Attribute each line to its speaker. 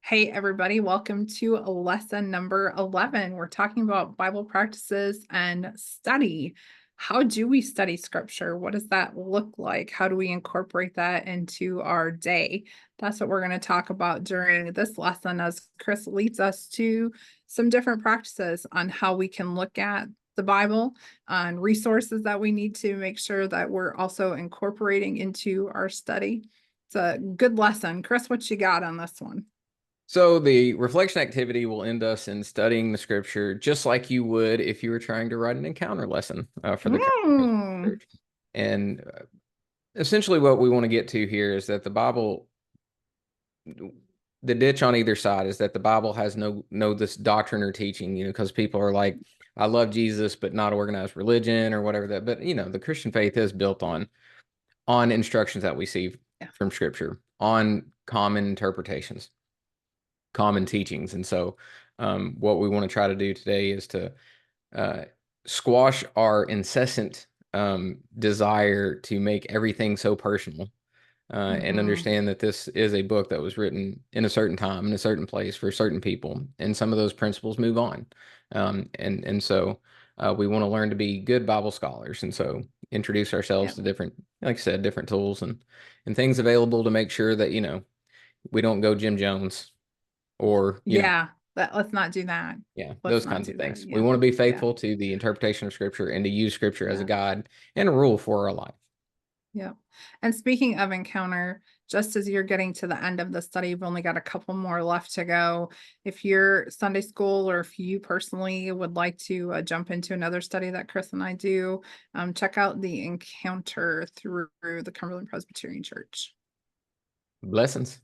Speaker 1: Hey, everybody, welcome to lesson number 11. We're talking about Bible practices and study. How do we study scripture? What does that look like? How do we incorporate that into our day? That's what we're going to talk about during this lesson as Chris leads us to some different practices on how we can look at the Bible and resources that we need to make sure that we're also incorporating into our study. It's a good lesson. Chris, what you got on this one?
Speaker 2: So the reflection activity will end us in studying the scripture just like you would if you were trying to write an encounter lesson for the
Speaker 1: Mm.
Speaker 2: church. And essentially what we want to get to here is that the Bible, the ditch on either side is that the Bible has no this doctrine or teaching, because people are like, I love Jesus, but not organized religion or whatever that. But the Christian faith is built on instructions that we see
Speaker 1: Yeah.
Speaker 2: from scripture, on common interpretations, common teachings. And so what we want to try to do today is to uh, squash our incessant desire to make everything so personal, and
Speaker 1: Mhm.
Speaker 2: understand that this is a book that was written in a certain time, in a certain place, for certain people, and some of those principles move on. And so we want to learn to be good Bible scholars, and so introduce ourselves
Speaker 1: Yeah.
Speaker 2: to different, like I said, different tools and things available to make sure that we don't go Jim Jones or
Speaker 1: Yeah. Let's not do that.
Speaker 2: yeah,
Speaker 1: Let's
Speaker 2: those
Speaker 1: not
Speaker 2: kinds of
Speaker 1: do that.
Speaker 2: things. We
Speaker 1: Yeah.
Speaker 2: want to be
Speaker 1: Yeah.
Speaker 2: faithful to the interpretation of scripture and to use scripture as a
Speaker 1: Yeah.
Speaker 2: guide and a rule for our life.
Speaker 1: Yeah. And speaking of encounter, just as you're getting to the end of the study, you've only got a couple more left to go. If you're Sunday school or if you personally would like to jump into another study that Chris and I do, check out the encounter through the Cumberland Presbyterian Church.
Speaker 2: Blessings.